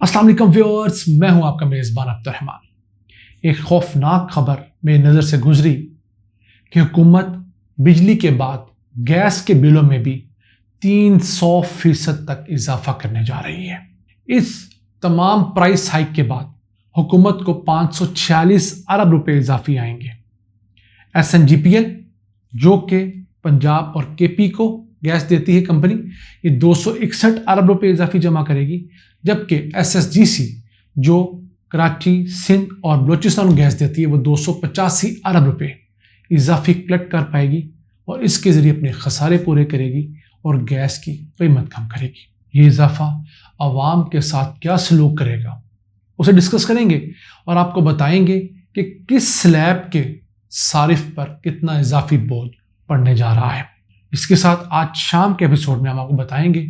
अस्सलाम वालेकुम व्यूअर्स, मैं हूं आपका मेज़बान अब्दुर्रहमान। एक खौफनाक खबर मेरी नज़र से गुजरी कि हुकूमत बिजली के बाद गैस के बिलों में भी 300% तक इजाफा करने जा रही है। इस तमाम प्राइस हाइक के बाद हुकूमत को 546 अरब रुपए इजाफी आएंगे। SNGPL जो कि पंजाब और KP को गैस देती है कंपनी, ये 261 अरब रुपए इजाफी जमा करेगी, जबकि SSGC जो कराची, सिंध और बलूचिस्तान गैस देती है वो 285 अरब रुपए इजाफी कलेक्ट कर पाएगी और इसके ज़रिए अपने खसारे पूरे करेगी और गैस की कीमत कम करेगी। ये इजाफा आवाम के साथ क्या सलूक करेगा उसे डिस्कस करेंगे और आपको बताएंगे कि किस स्लैब के सारिफ पर कितना इजाफी बोझ पड़ने जा रहा है। इसके साथ आज शाम के एपिसोड में हम आपको बताएंगे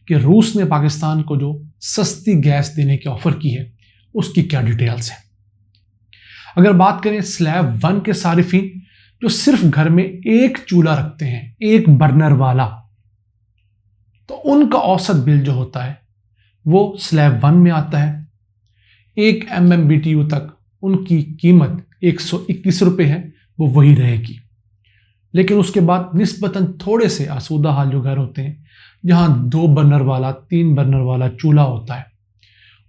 कि रूस ने पाकिस्तान को जो सस्ती गैस देने की ऑफर की है उसकी क्या डिटेल्स हैं। अगर बात करें स्लैब 1 के सारिफीन जो सिर्फ घर में एक चूल्हा रखते हैं, एक बर्नर वाला, तो उनका औसत बिल जो होता है वो स्लैब 1 में आता है। 1 MMBTU तक उनकी कीमत 121 रुपये है, वो वही रहेगी। लेकिन उसके बाद निस्बतन थोड़े से आसूदा हाल जो घर होते हैं जहां 2 बर्नर वाला, 3 बर्नर वाला चूल्हा होता है,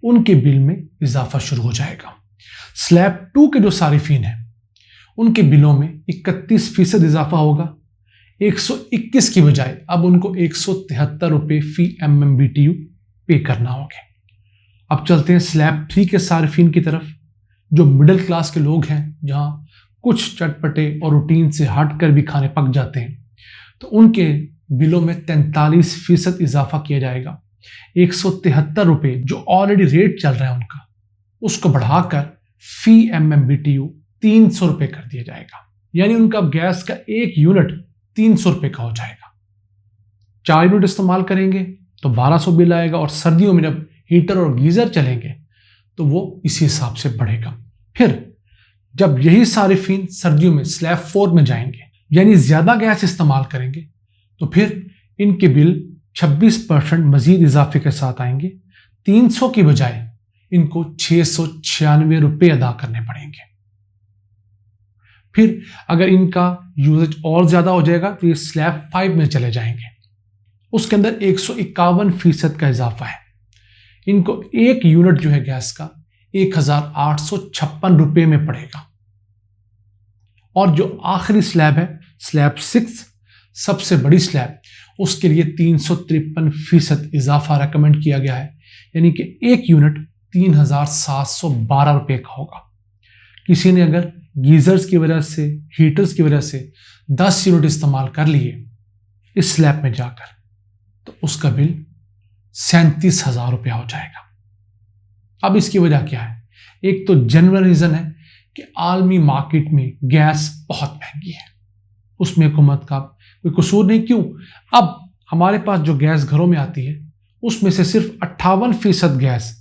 उनके बिल में इजाफा शुरू हो जाएगा। स्लैब 2 के जो सारिफीन हैं उनके बिलों में 31% इजाफा होगा। 121 की बजाय अब उनको 173 रुपये फी MMBTU पे करना होगा। अब चलते हैं स्लैब 3 के सारिफीन की तरफ, जो मिडिल क्लास के लोग हैं, जहां कुछ चटपटे और रूटीन से हटकर भी खाने पक जाते हैं, तो उनके बिलों में 43% इजाफा किया जाएगा। 173 रुपये जो ऑलरेडी रेट चल रहा है उनका, उसको बढ़ाकर फी MMBTU 300 रुपये कर दिया जाएगा। यानी उनका गैस का 1 यूनिट 300 रुपये का हो जाएगा। 4 यूनिट इस्तेमाल करेंगे तो 1200 बिल आएगा और सर्दियों में जब हीटर और गीजर चलेंगे तो वो इसी हिसाब से बढ़ेगा। फिर जब यही सारिफीन सर्दियों में स्लैब 4 में जाएंगे, यानी ज्यादा गैस इस्तेमाल करेंगे, तो फिर इनके बिल 26% मजीद इजाफे के साथ आएंगे। 300 की बजाय इनको 696 रुपये अदा करने पड़ेंगे। फिर अगर इनका यूजेज और ज्यादा हो जाएगा तो ये स्लैब 5 में चले जाएंगे। उसके अंदर 151% का इजाफा है। इनको 1 यूनिट जो है गैस का 1856 रुपये में पड़ेगा। और जो आखिरी स्लैब है, स्लैब 6, सबसे बड़ी स्लैब, उसके लिए 353% इजाफा रेकमेंड किया गया है, यानी कि 1 यूनिट 3712 रुपये का होगा। किसी ने अगर गीजर्स की वजह से, हीटर्स की वजह से 10 यूनिट इस्तेमाल कर लिए इस स्लैब में जाकर, तो उसका बिल 37,000 रुपया हो जाएगा। अब इसकी वजह क्या है? एक तो जनरल रीजन है कि आलमी मार्केट में गैस बहुत महंगी है, उसमें हुकूमत का कोई कसूर नहीं। क्यों? अब हमारे पास जो गैस घरों में आती है उसमें से सिर्फ 58% गैस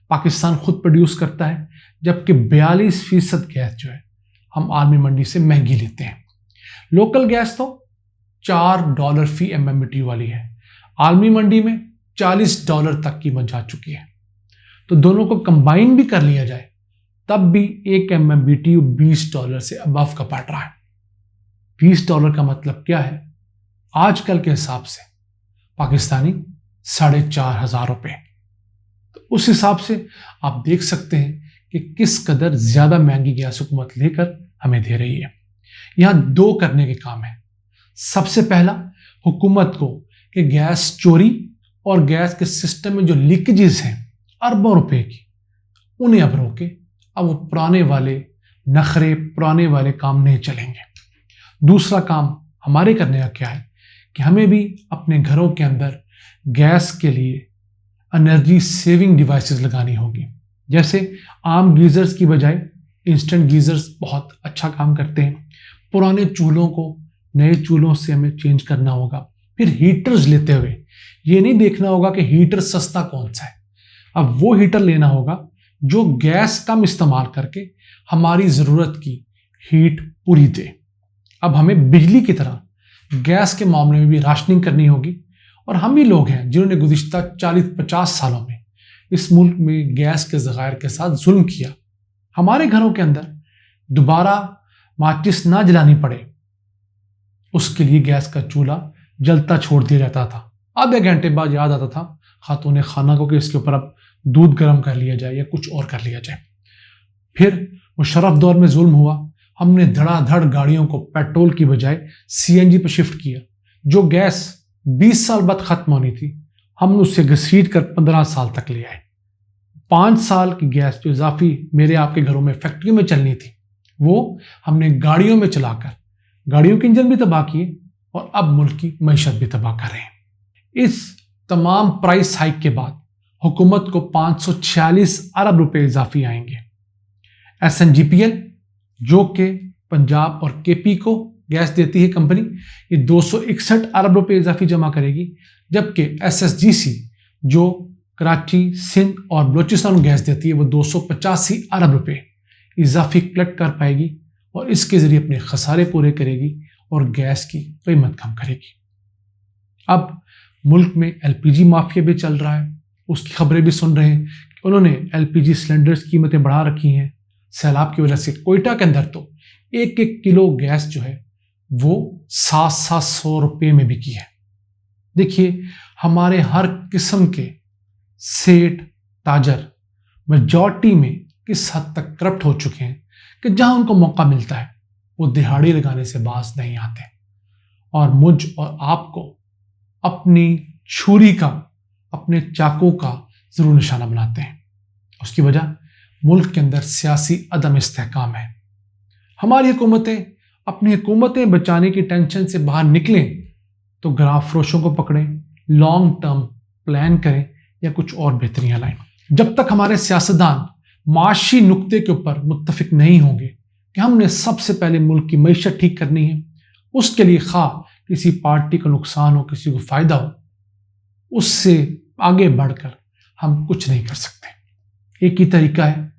पाकिस्तान खुद प्रोड्यूस करता है, जबकि 42% गैस जो है हम आलमी मंडी से महंगी लेते हैं। लोकल गैस तो $4 फी MMBTU वाली है, आलमी मंडी में $40 तक कीमत जा चुकी है। तो दोनों को कंबाइन भी कर लिया जाए तब भी 1 MMBTU $20 से अबव का पड़ रहा है। $20 का मतलब क्या है आजकल के हिसाब से? पाकिस्तानी 4,500 रुपये। तो उस हिसाब से आप देख सकते हैं कि किस कदर ज्यादा महंगी गैस हुकूमत लेकर हमें दे रही है। यहां 2 करने के काम है। सबसे पहला, हुकूमत को कि गैस चोरी और गैस के सिस्टम में जो लीकेजेस हैं अरबों रुपए की, उन्हें अब रोके। अब वो पुराने वाले नखरे, पुराने वाले काम नहीं चलेंगे। दूसरा काम हमारे करने का क्या है कि हमें भी अपने घरों के अंदर गैस के लिए एनर्जी सेविंग डिवाइसेस लगानी होगी। जैसे आम गीजर्स की बजाय इंस्टेंट गीजर्स बहुत अच्छा काम करते हैं। पुराने चूल्हों को नए चूल्हों से हमें चेंज करना होगा। फिर हीटर्स लेते हुए ये नहीं देखना होगा कि हीटर सस्ता कौन सा है, अब वो हीटर लेना होगा जो गैस कम इस्तेमाल करके हमारी ज़रूरत की हीट पूरी दे। अब हमें बिजली की तरह गैस के मामले में भी राशनिंग करनी होगी और हम ही लोग हैं जिन्होंने गुज़िश्ता 40-50 सालों में इस मुल्क में गैस के ज़खायर के साथ जुल्म किया। हमारे घरों के अंदर दोबारा माचिस ना जलानी पड़े, उसके लिए गैस का चूल्हा जलता छोड़ दिया जाता था। आधे घंटे बाद याद आता था खातून खाना को कि इसके ऊपर अब दूध गर्म कर लिया जाए या कुछ और कर लिया जाए। फिर मुशर्रफ दौर में जुल्म हुआ, हमने धड़ाधड़ गाड़ियों को पेट्रोल की बजाय सीएनजी पर शिफ्ट किया। जो गैस 20 साल बाद खत्म होनी थी, हमने उससे घसीट कर 15 साल तक ले आए। 5 साल की गैस जो इजाफी मेरे आपके घरों में फैक्ट्रियों में चलनी थी, वो हमने गाड़ियों में चलाकर गाड़ियों के इंजन भी तबाह किए और अब मुल्क की मईशत भी तबाह कर रहे हैं। इस तमाम प्राइस हाइक के बाद हुकूमत को 546 अरब रुपए इजाफी आएंगे। SNGPL जो कि पंजाब और KP को गैस देती है कंपनी, ये 261 अरब रुपए इजाफी जमा करेगी, जबकि SSGC जो कराची, सिंध और बलूचिस्तान गैस देती है वो 285 अरब रुपए इजाफी कलेक्ट कर पाएगी और इसके जरिए अपने खसारे पूरे करेगी और गैस की कीमत कम करेगी। अब मुल्क में LPG माफिया भी चल रहा है, उसकी खबरें भी सुन रहे हैं कि उन्होंने LPG सिलेंडर्स की कीमतें बढ़ा रखी हैं। सैलाब की वजह से कोयटा के अंदर तो 1-1 किलो गैस जो है वो 700 रुपये में बिकी है। देखिए, हमारे हर किस्म के सेठ ताजर मेजॉरिटी में किस हद तक करप्ट हो चुके हैं कि जहां उनको मौका मिलता है वो दिहाड़ी लगाने से बाज नहीं आते और मुझ और आपको अपनी छुरी का, अपने चाकू का जरूर निशाना बनाते हैं। उसकी वजह मुल्क के अंदर सियासी अदम इस्तेहकाम है। हमारी हुकूमतें अपनी हुकूमतें बचाने की टेंशन से बाहर निकलें तो ग्राफ फरोशों को पकड़ें, लॉन्ग टर्म प्लान करें या कुछ और बेहतरियां लाएं। जब तक हमारे सियासतदान माशी नुक्ते के ऊपर मुत्तफिक नहीं होंगे कि हमने सबसे पहले मुल्क की मईशत ठीक करनी है, उसके लिए खा किसी पार्टी को नुकसान हो, किसी को फायदा हो, उससे आगे बढ़कर हम कुछ नहीं कर सकते। एक ही तरीका है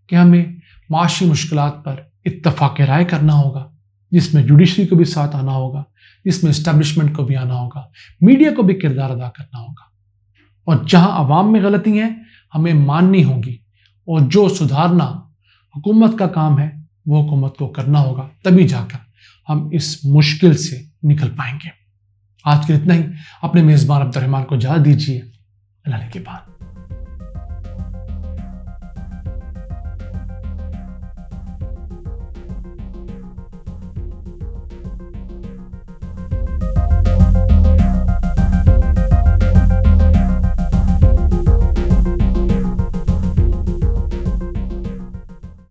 कि हमें माशी मुश्किलात पर इत्तफाक राय करना होगा, जिसमें जुडिशरी को भी साथ आना होगा, जिसमें इस्टेब्लिशमेंट को भी आना होगा, मीडिया को भी किरदार अदा करना होगा और जहां अवाम में गलती है हमें माननी होगी और जो सुधारना हुकूमत का काम है वो हुकूमत को करना होगा, तभी जाकर हम इस मुश्किल से निकल पाएंगे। आज के इतना ही। अपने मेज़बान अब्दुर्रहमान को इजाज़त दीजिए। अल्लाह के बाद।